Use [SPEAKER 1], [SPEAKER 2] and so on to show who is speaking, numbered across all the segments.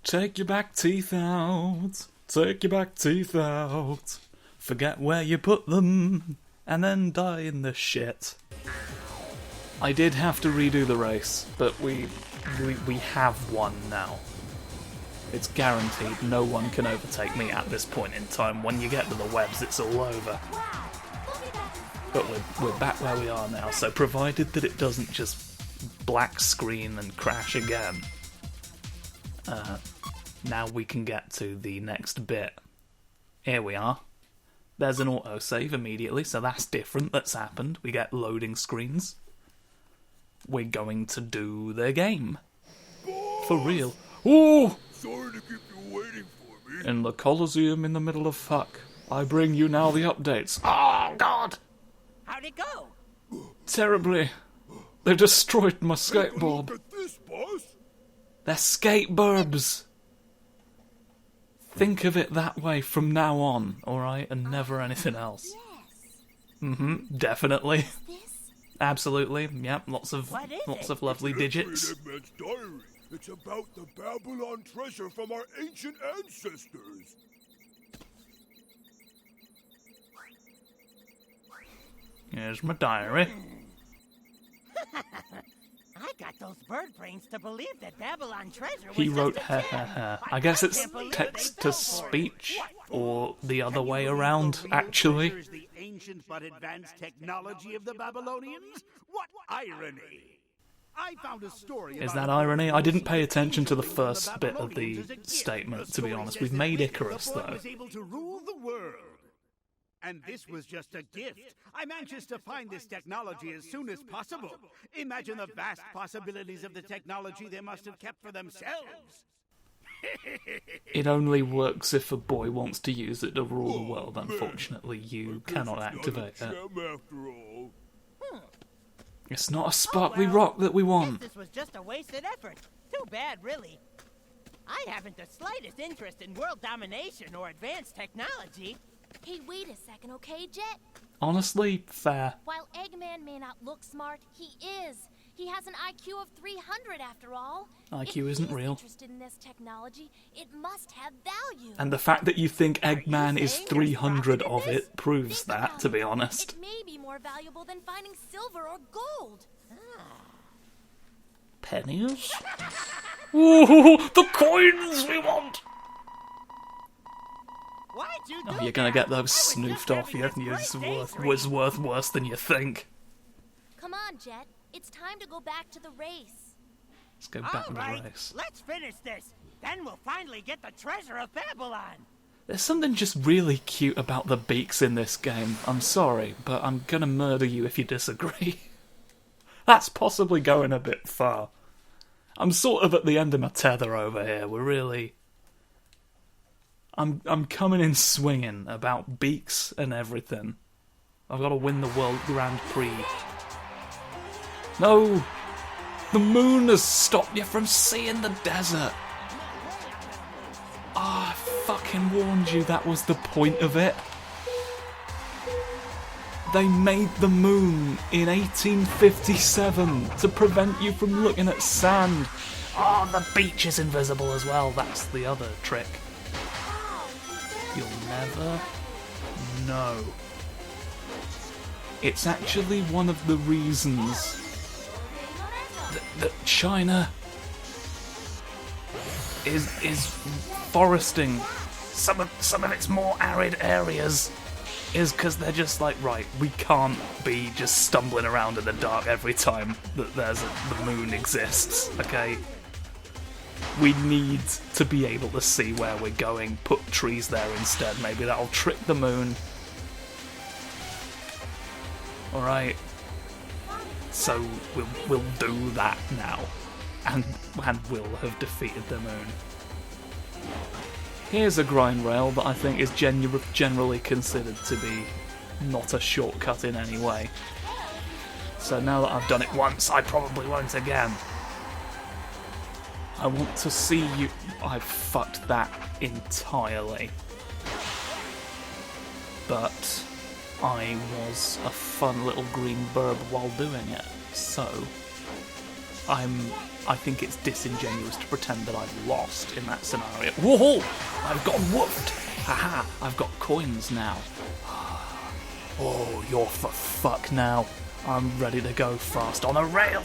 [SPEAKER 1] Take your back teeth out. Take your back teeth out. Forget where you put them, and then die in the shit. I did have to redo the race, but we have won now. It's guaranteed no one can overtake me at this point in time. When you get to the webs, it's all over. But we're back where we are now, so provided that it doesn't just black screen and crash again, now we can get to the next bit. Here we are. There's an autosave immediately, so that's different. That's happened. We get loading screens. We're going to do the game. For real. Ooh!
[SPEAKER 2] Sorry to keep you waiting for me.
[SPEAKER 1] In the Colosseum in the middle of fuck, I bring you now the updates. Oh, God!
[SPEAKER 3] How'd it go?
[SPEAKER 1] Terribly. They've destroyed my skateboard.
[SPEAKER 2] Look at this, boss.
[SPEAKER 1] They're skateburbs. Think of it that way from now on, alright? And never anything else. Definitely. Absolutely. Yep, lots of lovely digits.
[SPEAKER 2] Eggman's diary. It's about the Babylon treasure from our ancient ancestors.
[SPEAKER 1] Here's my diary.
[SPEAKER 3] I got those bird brains to believe that Babylon treasure was
[SPEAKER 1] He wrote
[SPEAKER 3] just a
[SPEAKER 1] ha
[SPEAKER 3] gem.
[SPEAKER 1] ha ha. I guess it's
[SPEAKER 3] can't believe
[SPEAKER 1] text
[SPEAKER 3] they
[SPEAKER 1] to
[SPEAKER 3] fell for it.
[SPEAKER 1] speech, or the other way around, actually.
[SPEAKER 4] The ancient but advanced technology of the Babylonians? What irony! I found a story
[SPEAKER 1] Is
[SPEAKER 4] about
[SPEAKER 1] that
[SPEAKER 4] a
[SPEAKER 1] irony? I didn't pay attention to the
[SPEAKER 4] ruled
[SPEAKER 1] first bit of the
[SPEAKER 4] Babylonians as a gift.
[SPEAKER 1] statement,
[SPEAKER 4] The
[SPEAKER 1] to be
[SPEAKER 4] story
[SPEAKER 1] honest.
[SPEAKER 4] says
[SPEAKER 1] We've
[SPEAKER 4] that
[SPEAKER 1] made
[SPEAKER 4] the
[SPEAKER 1] Icarus,
[SPEAKER 4] boy
[SPEAKER 1] though.
[SPEAKER 4] was able to rule the world. And this was just a gift. I'm anxious to find this technology as soon as possible. Imagine the vast possibilities of the technology they must have kept for themselves.
[SPEAKER 1] It only works if a boy wants to use it to rule the world. Unfortunately, you cannot
[SPEAKER 2] It's
[SPEAKER 1] activate
[SPEAKER 2] not a
[SPEAKER 1] it.
[SPEAKER 2] gem after all.
[SPEAKER 1] It's not a sparkly
[SPEAKER 3] well,
[SPEAKER 1] rock that we want.
[SPEAKER 3] Guess this was just a wasted effort. Too bad, really. I haven't the slightest interest in world domination or advanced technology.
[SPEAKER 5] Hey, wait a second, okay, Jet?
[SPEAKER 1] Honestly, fair.
[SPEAKER 5] While Eggman may not look smart, he is. He has an IQ of 300 after all.
[SPEAKER 1] IQ
[SPEAKER 5] If
[SPEAKER 1] isn't
[SPEAKER 5] he is
[SPEAKER 1] real.
[SPEAKER 5] interested in this technology, it must have value.
[SPEAKER 1] And the fact that you think Eggman is
[SPEAKER 3] saying there's
[SPEAKER 1] 300
[SPEAKER 3] profit in
[SPEAKER 1] of
[SPEAKER 3] this?
[SPEAKER 1] it proves
[SPEAKER 5] Think
[SPEAKER 1] that,
[SPEAKER 5] about
[SPEAKER 1] to be
[SPEAKER 5] it.
[SPEAKER 1] honest.
[SPEAKER 5] It may be more valuable than finding silver or gold.
[SPEAKER 1] Pennies? Ooh, the coins we want!
[SPEAKER 3] Why'd you do
[SPEAKER 1] Oh, you're gonna
[SPEAKER 3] that?
[SPEAKER 1] get those
[SPEAKER 3] I was just
[SPEAKER 1] snoofed off
[SPEAKER 3] having
[SPEAKER 1] you.
[SPEAKER 3] this great
[SPEAKER 1] It's
[SPEAKER 3] daydream.
[SPEAKER 1] worth worse than you think.
[SPEAKER 5] Come on, Jet. It's time to go back to the race.
[SPEAKER 1] Let's go back in
[SPEAKER 3] All
[SPEAKER 1] the
[SPEAKER 3] right,
[SPEAKER 1] race.
[SPEAKER 3] let's finish this. Then we'll finally get the treasure of Babylon.
[SPEAKER 1] There's something just really cute about the beaks in this game. I'm sorry, but I'm gonna murder you if you disagree. That's possibly going a bit far. I'm sort of at the end of my tether over here. We're really... I'm coming in swinging about beaks and everything. I've got to win the World Grand Prix. No! The moon has stopped you from seeing the desert! Ah, I fucking warned you that was the point of it. They made the moon in 1857 to prevent you from looking at sand. Oh, the beach is invisible as well. That's the other trick. You'll never know. It's actually one of the reasons that China is foresting some of its more arid areas, is because they're just like, right, we can't be just stumbling around in the dark every time that the moon exists, okay? We need to be able to see where we're going, put trees there instead, maybe that'll trick the moon. Alright. So we'll do that now. And we'll have defeated the moon. Here's a grind rail that I think is generally considered to be not a shortcut in any way. So now that I've done it once, I probably won't again. I want to see you... I fucked that entirely. But I was a fun little green burb while doing it, so I'm I think it's disingenuous to pretend that I've lost in that scenario. Whoa! I've got whooped! Haha, I've got coins now. Oh, you're for fuck now. I'm ready to go fast on a rail.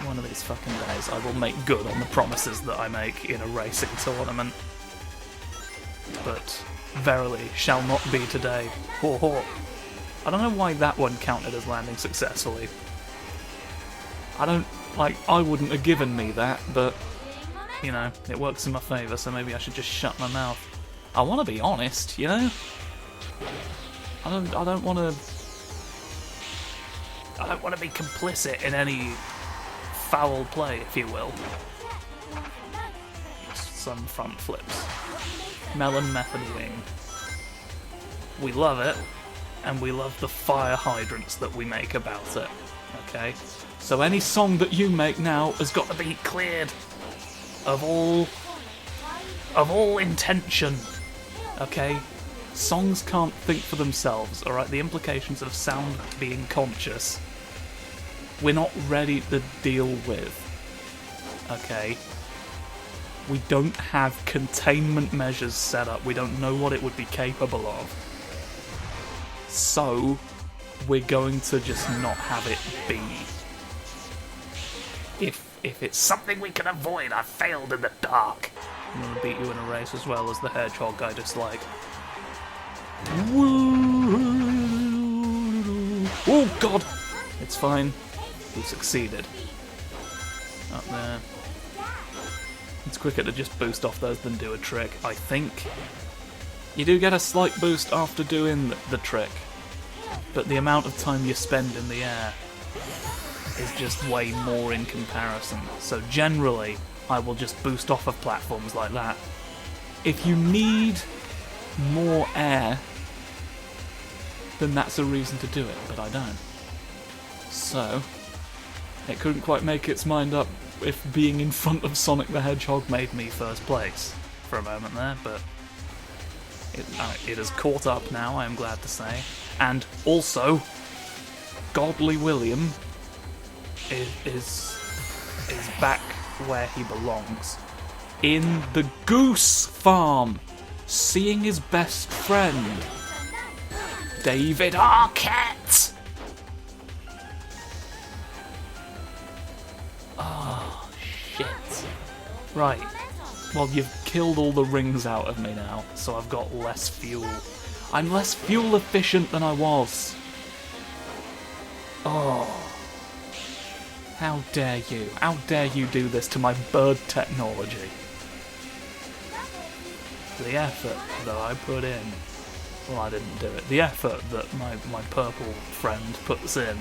[SPEAKER 1] One of these fucking days I will make good on the promises that I make in a racing tournament. But verily shall not be today. Ho ho. I don't know why that one counted as landing successfully. I wouldn't have given me that, but, you know, it works in my favour, so maybe I should just shut my mouth. I want to be honest, you know? I don't want to be complicit in any foul play, if you will. Some front flips. Melon Method Wing. We love it, and we love the fire hydrants that we make about it. Okay? So any song that you make now has got to be cleared of all intention. Okay? Songs can't think for themselves, alright? The implications of sound being conscious, we're not ready to deal with. Okay? We don't have containment measures set up. We don't know what it would be capable of. So, we're going to just not have it be. If it's something we can avoid, I've failed in the dark. I'm gonna beat you in a race as well as the hedgehog I dislike. Oh god! It's fine. We succeeded. Up there. It's quicker to just boost off those than do a trick, I think. You do get a slight boost after doing the trick, but the amount of time you spend in the air is just way more in comparison. So generally, I will just boost off of platforms like that. If you need more air, then that's a reason to do it, but I don't. So, it couldn't quite make its mind up if being in front of Sonic the Hedgehog made me first place for a moment there, but it has caught up now, I am glad to say. And also, Godly William is back where he belongs. In the Goose Farm, seeing his best friend, David Arquette! Oh, shit. Right. Well, you've killed all the rings out of me now, so I've got less fuel. I'm less fuel efficient than I was. Oh. How dare you? How dare you do this to my bird technology? The effort that I put in... Well, I didn't do it. The effort that my purple friend puts in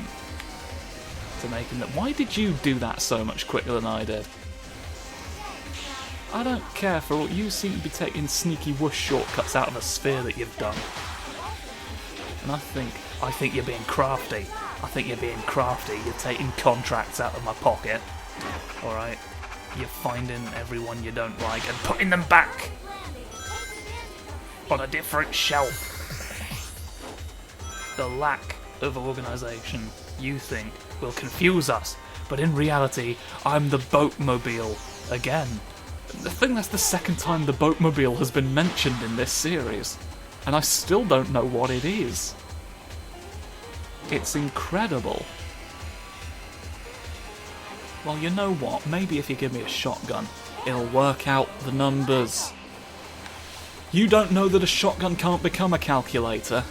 [SPEAKER 1] to making that... Why did you do that so much quicker than I did? I don't care for all... You seem to be taking sneaky whoosh shortcuts out of a sphere that you've done. And I think you're being crafty. I think you're being crafty. You're taking contracts out of my pocket. Alright? You're finding everyone you don't like and putting them back on a different shelf. The lack of organisation, you think, will confuse us, but in reality, I'm the Boatmobile again. I think that's the second time the Boatmobile has been mentioned in this series, and I still don't know what it is. It's incredible. Well, you know what? Maybe if you give me a shotgun, it'll work out the numbers. You don't know that a shotgun can't become a calculator.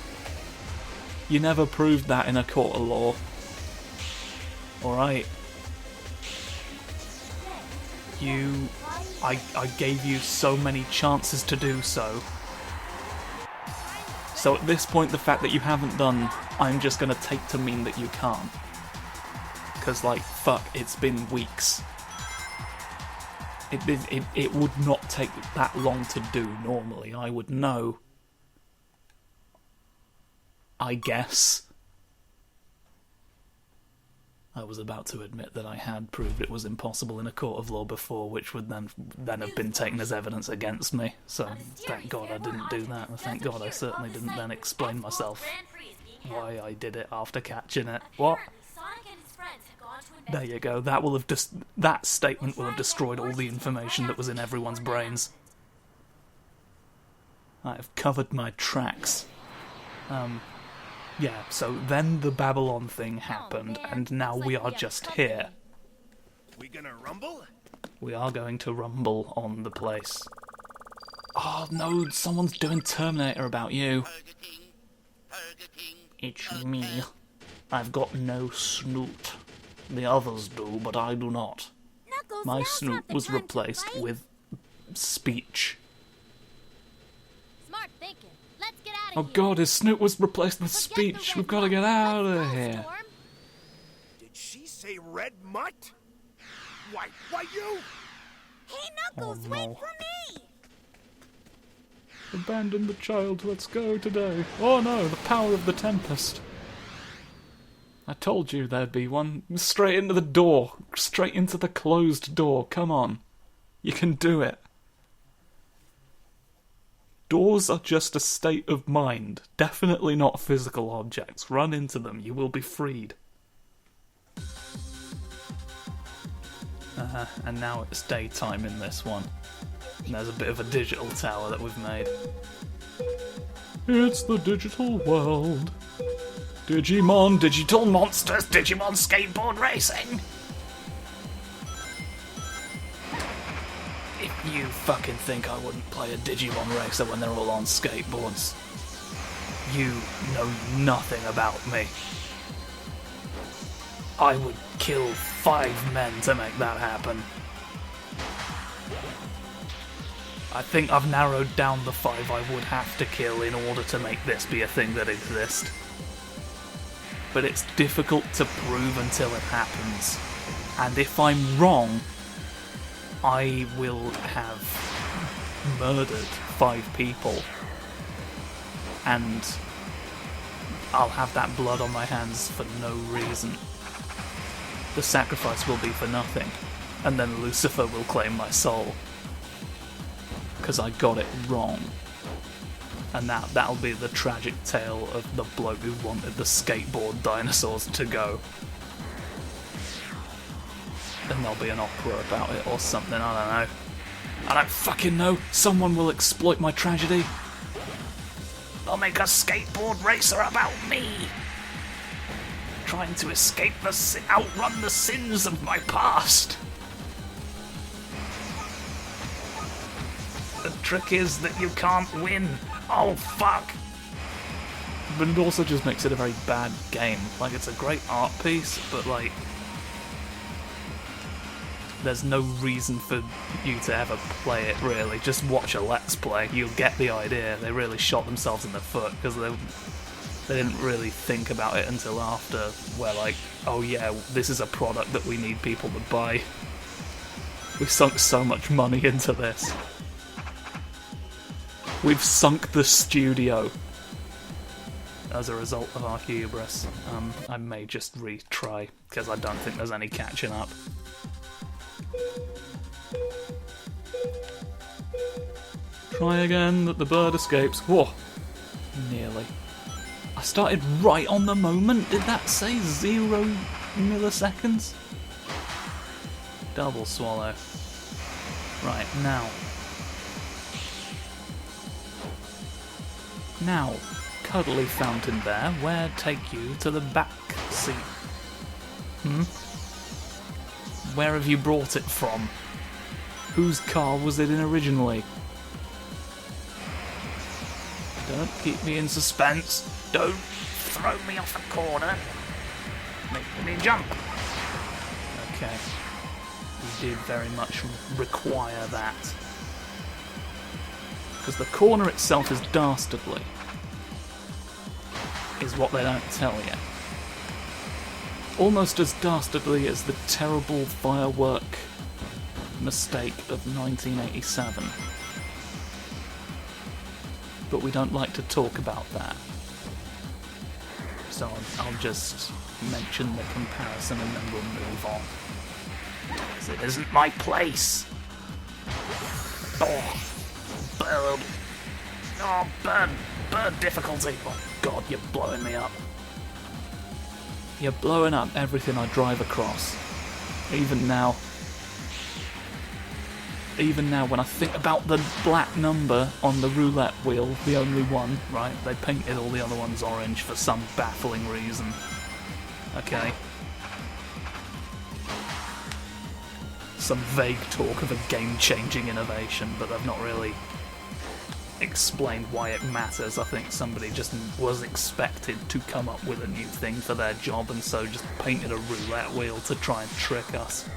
[SPEAKER 1] You never proved that in a court of law. Alright. I gave you so many chances to do so. So at this point, the fact that you haven't done, I'm just gonna take to mean that you can't. Because, like, fuck, it's been weeks. It would not take that long to do normally. I would know. I guess. I was about to admit that I had proved it was impossible in a court of law before, which would then have been taken as evidence against me. So thank God I didn't do that, and thank God I certainly didn't then explain myself why I did it after catching it. What?
[SPEAKER 5] Sonic and his friends have gone
[SPEAKER 1] There you go. That will have that statement will have destroyed all the information that was in everyone's brains. I have covered my tracks. Yeah, so then the Babylon thing happened, and now we are just here.
[SPEAKER 2] We gonna rumble?
[SPEAKER 1] We are going to rumble on the place. Oh no, someone's doing Terminator about you. It's me. I've got no snoot. The others do, but I do not. My snoot was replaced with speech.
[SPEAKER 5] Smart thinking. Let's get out of
[SPEAKER 1] Oh
[SPEAKER 5] here.
[SPEAKER 1] god, his snoot was replaced with speech. We've got to get out of here.
[SPEAKER 2] Did she say red mutt? Why you?
[SPEAKER 5] Hey, Knuckles,
[SPEAKER 1] Oh,
[SPEAKER 5] wait
[SPEAKER 1] no.
[SPEAKER 5] for me!
[SPEAKER 1] Abandon the child, let's go today. Oh no, the power of the Tempest. I told you there'd be one. Straight into the door. Straight into the closed door. Come on. You can do it. Doors are just a state of mind. Definitely not physical objects. Run into them. You will be freed. And now it's daytime in this one. And there's a bit of a digital tower that we've made. It's the digital world. Digimon, digital monsters, Digimon skateboard racing! If you fucking think I wouldn't play a Digimon racer when they're all on skateboards, you know nothing about me. I would kill 5 men to make that happen. I think I've narrowed down the 5 I would have to kill in order to make this be a thing that exists. But it's difficult to prove until it happens. And if I'm wrong, I will have murdered 5 people. And I'll have that blood on my hands for no reason. The sacrifice will be for nothing. And then Lucifer will claim my soul. Because I got it wrong. And that'll be the tragic tale of the bloke who wanted the skateboard dinosaurs to go. And there'll be an opera about it or something, I don't know. I don't fucking know. Someone will exploit my tragedy. They'll make a skateboard racer about me. Trying to escape outrun the sins of my past. The trick is that you can't win. Oh, fuck! But it also just makes it a very bad game. Like, it's a great art piece, but, like, there's no reason for you to ever play it, really. Just watch a Let's Play. You'll get the idea. They really shot themselves in the foot, because they didn't really think about it until after, where, like, oh yeah, this is a product that we need people to buy. We sunk so much money into this. We've sunk the studio as a result of our hubris. I may just retry, because I don't think there's any catching up. Try again, that the bird escapes. Whoa! Nearly. I started right on the moment. Did that say 0 milliseconds? Double swallow. Right, now. Now, cuddly fountain bear, where take you to the back seat? Where have you brought it from? Whose car was it in originally? Don't keep me in suspense. Don't throw me off a corner. Make me jump. Okay. You did very much require that. Because the corner itself is dastardly, is what they don't tell you. Almost as dastardly as the terrible firework mistake of 1987. But we don't like to talk about that. So I'll just mention the comparison and then we'll move on. Because it isn't my place. Oh. Bird. Oh, bird difficulty. Oh god, you're blowing me up. You're blowing up everything I drive across. Even now when I think about the black number on the roulette wheel, the only one, right? They painted all the other ones orange for some baffling reason. Okay. Some vague talk of a game-changing innovation, but they've not really explained why it matters. I think somebody just was expected to come up with a new thing for their job and so just painted a roulette wheel to try and trick us.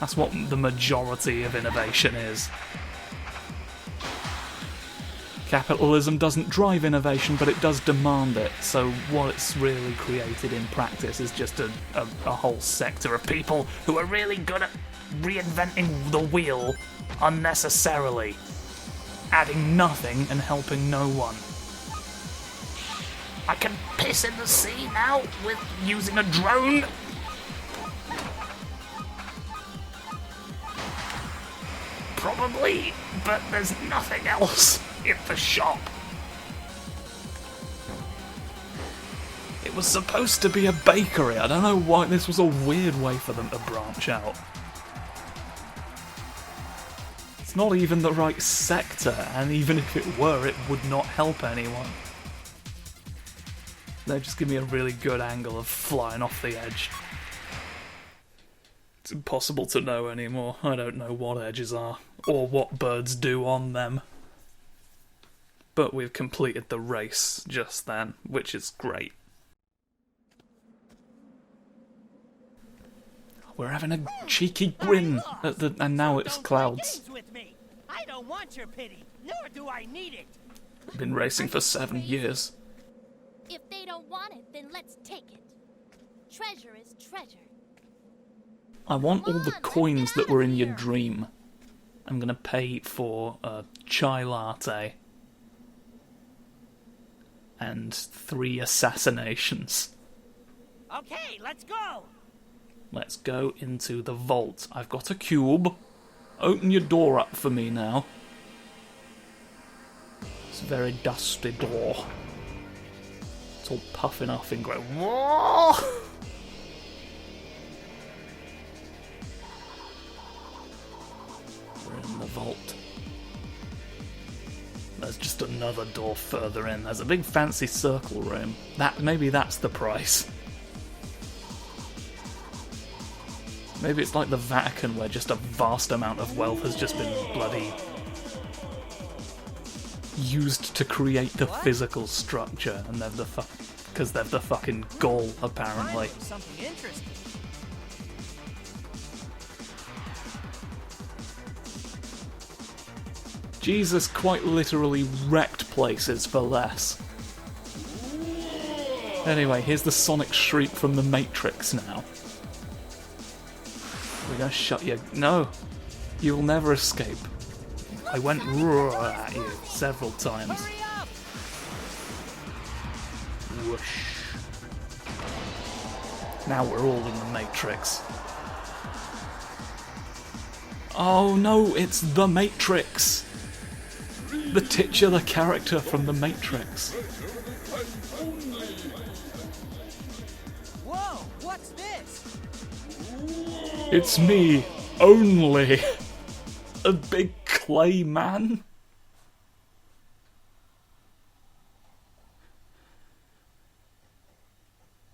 [SPEAKER 1] That's what the majority of innovation is. Capitalism doesn't drive innovation, but it does demand it, so what it's really created in practice is just a whole sector of people who are really good at reinventing the wheel unnecessarily, adding nothing and helping no one. I can piss in the sea now with using a drone? Probably, but there's nothing else in the shop. It was supposed to be a bakery. I don't know why this was a weird way for them to branch out. It's not even the right sector, and even if it were, it would not help anyone. They just give me a really good angle of flying off the edge. It's impossible to know anymore. I don't know what edges are, or what birds do on them. But we've completed the race just then, which is great. We're having a cheeky grin, and now it's clouds.
[SPEAKER 3] I don't want your pity, nor do I need it.
[SPEAKER 1] We've been racing for 7 years.
[SPEAKER 5] If they don't want it, then let's take it. Treasure is treasure.
[SPEAKER 1] I want all the coins that were in your dream. I'm gonna pay for a chai latte and 3 assassinations.
[SPEAKER 3] Okay, let's go.
[SPEAKER 1] Let's go into the vault. I've got a cube. Open your door up for me now. It's a very dusty door. It's all puffing off in grey. Whoa! We're in the vault. There's just another door further in. There's a big fancy circle room. Maybe that's the price. Maybe it's like the Vatican, where just a vast amount of wealth has just been bloody used to create the physical structure, and they're because they're the fucking gall, apparently.
[SPEAKER 3] Something interesting.
[SPEAKER 1] Jesus quite literally wrecked places for less. Anyway, here's the sonic shriek from the Matrix now. We're gonna shut you. No, you'll never escape. I went roar at you several times.
[SPEAKER 3] Hurry up!
[SPEAKER 1] Whoosh. Now we're all in the Matrix. Oh no, it's the Matrix! The titular character from the Matrix.
[SPEAKER 3] Whoa, what's this?
[SPEAKER 1] It's me, only. A big clay man.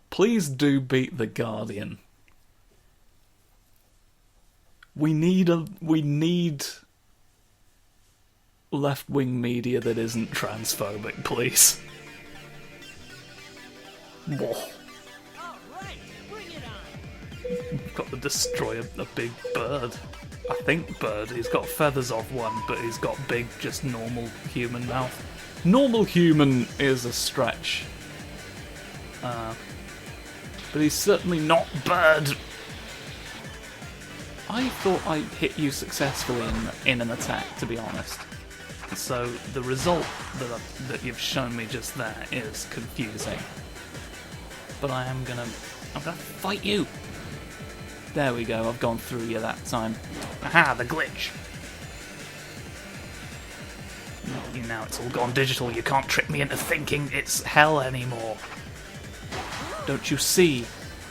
[SPEAKER 1] Please do beat the Guardian. We need left-wing media that isn't transphobic, please. Whoa.
[SPEAKER 3] All right, bring it on.
[SPEAKER 1] We've got to destroy a big bird. I think bird. He's got feathers of one, but he's got big, just normal human mouth. Normal human is a stretch. But he's certainly not bird. I thought I hit you successfully in an attack, to be honest. So the result that you've shown me just there is confusing. But I'm gonna fight you. There we go, I've gone through you that time. Aha, the glitch. Now it's all gone digital, you can't trick me into thinking it's hell anymore. Don't you see?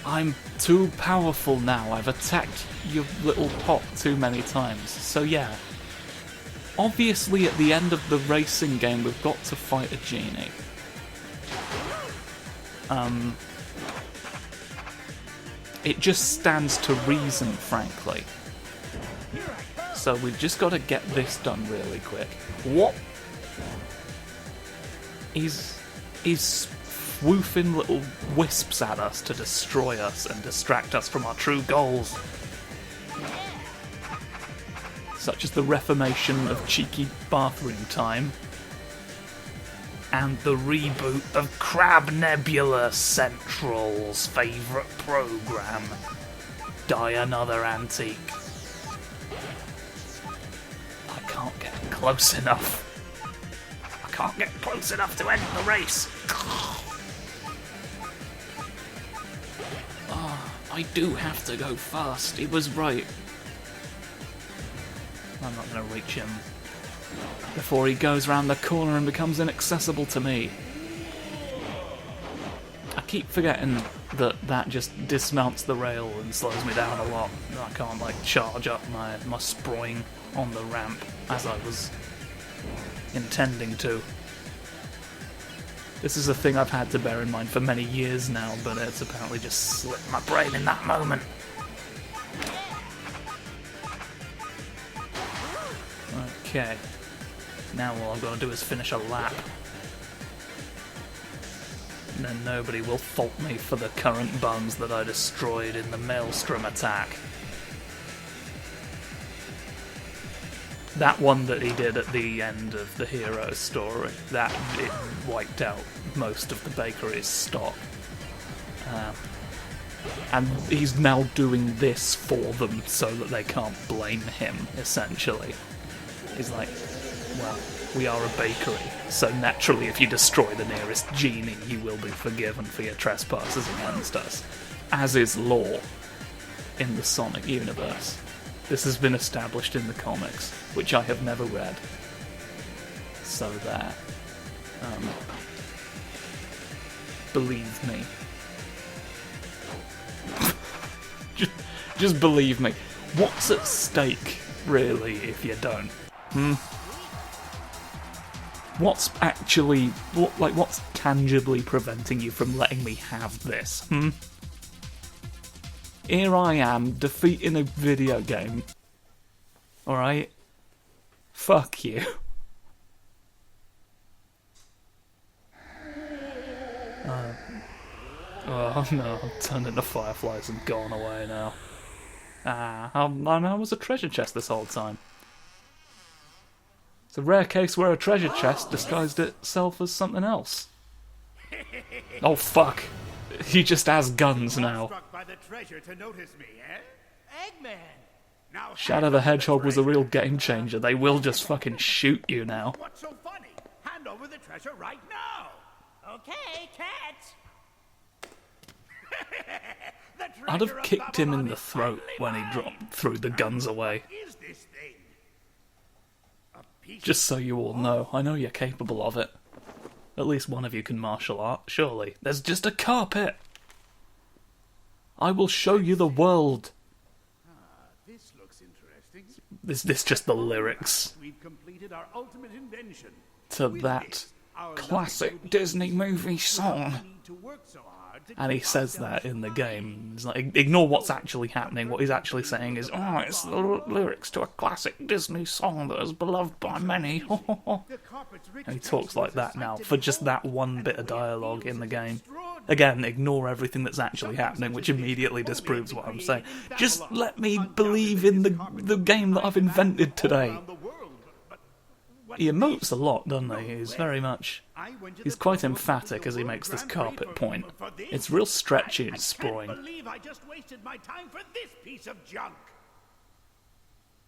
[SPEAKER 1] I'm too powerful now. I've attacked your little pot too many times. So yeah. Obviously at the end of the racing game we've got to fight a genie. It just stands to reason, frankly. So we've just got to get this done really quick. What? He's swoofing little wisps at us to destroy us and distract us from our true goals. Such as the reformation of cheeky bathroom time. And the reboot of Crab Nebula Central's favourite programme. Die Another Antique. I can't get close enough. I can't get close enough to end the race. Oh, I do have to go fast. He was right. I'm not going to reach him before he goes round the corner and becomes inaccessible to me. I keep forgetting that just dismounts the rail and slows me down a lot. I can't like charge up my sproing on the ramp as I was intending to. This is a thing I've had to bear in mind for many years now, but it's apparently just slipped my brain in that moment. Okay, now all I've got to do is finish a lap. And then nobody will fault me for the current bugs that I destroyed in the Maelstrom attack. That one that he did at the end of the hero story, that it wiped out most of the bakery's stock. And he's now doing this for them so that they can't blame him, essentially. He's like, well, we are a bakery, so naturally if you destroy the nearest genie, you will be forgiven for your trespasses against us. As is law in the Sonic universe. This has been established in the comics, which I have never read. So there. Believe me. just believe me. What's at stake, really, if you don't? What's actually, what's tangibly preventing you from letting me have this? Here I am, defeating a video game. Alright? Fuck you. Oh no, I've turned into fireflies and gone away now. I was a treasure chest this whole time. It's a rare case where a treasure chest disguised itself as something else. Oh fuck. He just has guns now.
[SPEAKER 4] Struck by the treasure to notice me, eh?
[SPEAKER 3] Eggman!
[SPEAKER 4] Now
[SPEAKER 1] Shadow the Hedgehog was a real game changer. They will just fucking shoot you now.
[SPEAKER 4] What's so funny? Hand over the treasure right now!
[SPEAKER 3] Okay, catch!
[SPEAKER 1] I'd have kicked him in the throat when he threw the guns away.
[SPEAKER 4] Is this thing? A piece
[SPEAKER 1] Just so you all know, I know you're capable of it. At least one of you can martial art, surely. There's just a carpet! I will show you the world!
[SPEAKER 4] This looks interesting.
[SPEAKER 1] Is this just the lyrics
[SPEAKER 4] We've completed our ultimate invention.
[SPEAKER 1] to that classic Disney movie song?
[SPEAKER 4] Need to work so hard to
[SPEAKER 1] And he says that in the game. He's like, ignore what's actually happening. What he's actually saying is, oh, it's the lyrics to a classic Disney song that is beloved by many. And he talks like that now for just that one bit of dialogue in the game. Again, ignore everything that's actually happening, which immediately disproves what I'm saying. Just let me believe in the game that I've invented today. He emotes a lot, doesn't he? He's very much... He's quite emphatic as he makes this carpet point. It's real stretchy and sprawling.
[SPEAKER 4] I can't believe I just wasted my time for this piece of junk.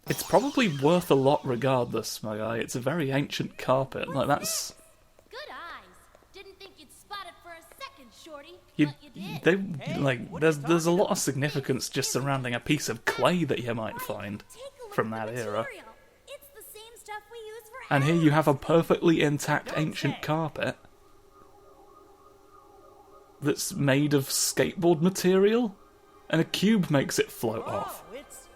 [SPEAKER 1] It's probably worth a lot regardless, my guy. It's a very ancient carpet. Like, that's...
[SPEAKER 5] Good eyes. Didn't think you'd spot it for a second, Shorty.
[SPEAKER 1] You,
[SPEAKER 5] But you did.
[SPEAKER 1] they, like, there's a lot of significance just surrounding a piece of clay that you might find
[SPEAKER 5] Take a look
[SPEAKER 1] from
[SPEAKER 5] at
[SPEAKER 1] that
[SPEAKER 5] the
[SPEAKER 1] era.
[SPEAKER 5] material. It's the same stuff we use for
[SPEAKER 1] And here you have a
[SPEAKER 5] hats.
[SPEAKER 1] perfectly intact ancient carpet. that's made of skateboard material, and a cube makes it float off.
[SPEAKER 3] Oh, it's...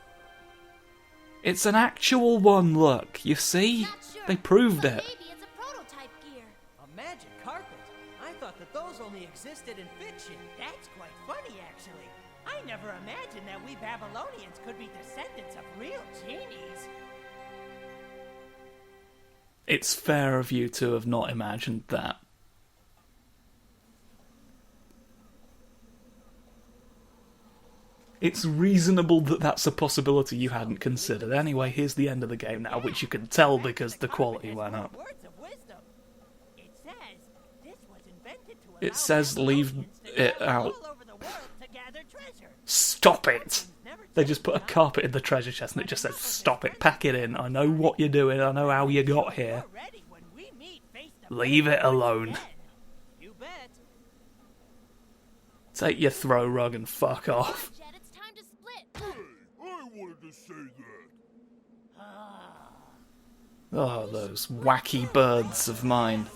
[SPEAKER 1] It's an actual one, look, you see?
[SPEAKER 5] Not sure,
[SPEAKER 1] They proved
[SPEAKER 5] but
[SPEAKER 1] it.
[SPEAKER 5] Maybe it's a prototype gear.
[SPEAKER 3] A magic carpet? I thought that those only existed in fiction. That's quite funny, actually. I never imagined that we Babylonians could be descendants of real genies.
[SPEAKER 1] It's fair of you to have not imagined that. It's reasonable that that's a possibility you hadn't considered. Anyway, here's the end of the game now, which you can tell because the quality went up.
[SPEAKER 3] Words of wisdom. It says this was invented to allow
[SPEAKER 1] It says leave
[SPEAKER 3] Babylonians to
[SPEAKER 1] it
[SPEAKER 3] travel
[SPEAKER 1] out.
[SPEAKER 3] all over the world to gather treasure.
[SPEAKER 1] Stop it! They just put a carpet in the treasure chest and it just says, stop it, pack it in, I know what you're doing, I know how you got here.
[SPEAKER 3] We're ready when we meet face to
[SPEAKER 1] Leave
[SPEAKER 3] face
[SPEAKER 1] it alone.
[SPEAKER 3] again. You bet.
[SPEAKER 1] Take your throw rug and fuck off.
[SPEAKER 5] Jet, it's time to split.
[SPEAKER 2] I wanted to say that.
[SPEAKER 1] Oh, those wacky birds of mine.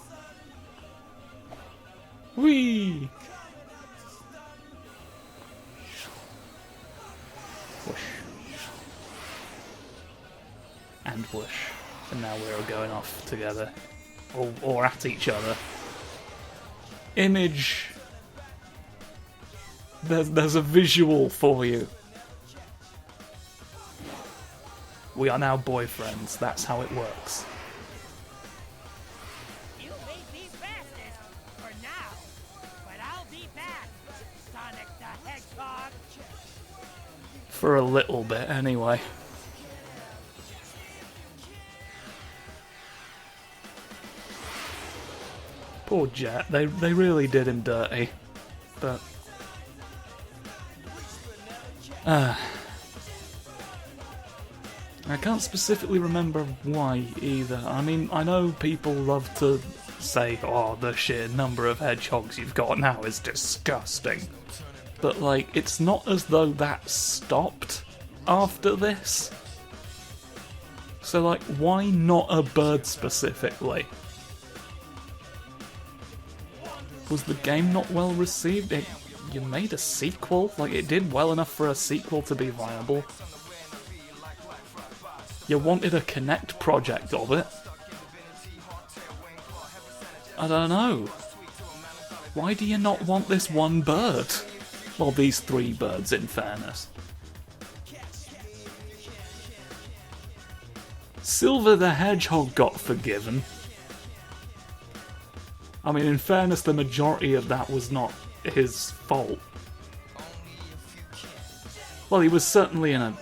[SPEAKER 1] Whee! Whoosh. And whoosh. And now we're all going off together. Or at each other. Image. There's a visual for you. We are now boyfriends. That's how it works.
[SPEAKER 3] You may be fastest for now, but I'll be back, Sonic the Hedgehog.
[SPEAKER 1] For a little bit, anyway. Poor Jet. They really did him dirty. But... I can't specifically remember why either. I mean, I know people love to say, oh, the sheer number of hedgehogs you've got now is disgusting. But, like, it's not as though that stopped after this. So, like, why not a bird specifically? Was the game not well received? You made a sequel? Like, it did well enough for a sequel to be viable. You wanted a Connect project of it. I don't know. Why do you not want this one bird? Well, these 3 birds, in fairness. Silver the Hedgehog got forgiven. I mean, in fairness, the majority of that was not his fault. Well, he was certainly in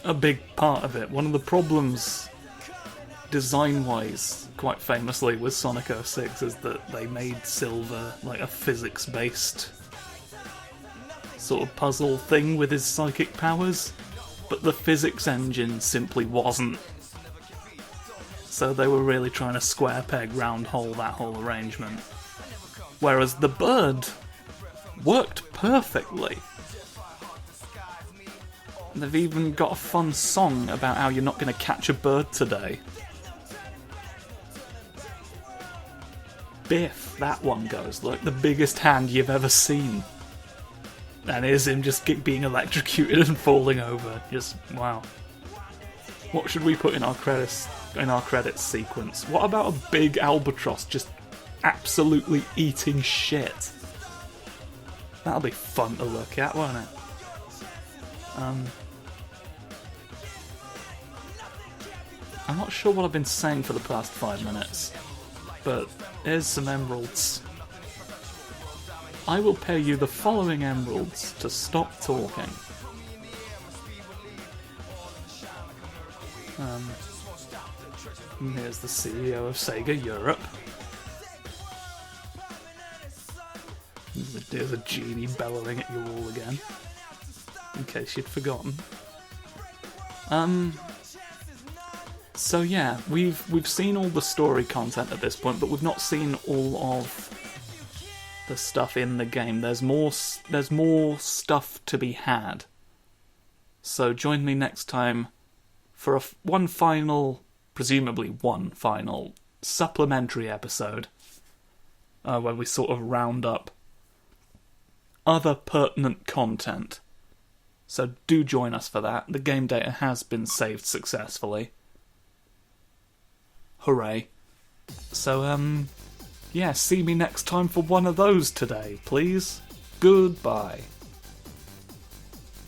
[SPEAKER 1] a big part of it. One of the problems, design-wise, quite famously, with Sonic 06 is that they made Silver like a physics-based sort of puzzle thing with his psychic powers, but the physics engine simply wasn't. So they were really trying to square peg round hole that whole arrangement. Whereas the bird worked perfectly. They've even got a fun song about how you're not going to catch a bird today. Biff, that one goes, like the biggest hand you've ever seen. And here's him just being electrocuted and falling over. Just, wow. What should we put in our credits sequence? What about a big albatross just absolutely eating shit? That'll be fun to look at, won't it? I'm not sure what I've been saying for the past 5 minutes, but here's some emeralds. I will pay you the following emeralds to stop talking. Here's the CEO of Sega Europe. There's a genie bellowing at you all again, in case you'd forgotten. So yeah, we've seen all the story content at this point, but we've not seen all of the stuff in the game. There's more stuff to be had. So join me next time for presumably one final supplementary episode, where we sort of round up other pertinent content. So do join us for that. The game data has been saved successfully. Hooray. So, yeah, see me next time for one of those today, please. Goodbye.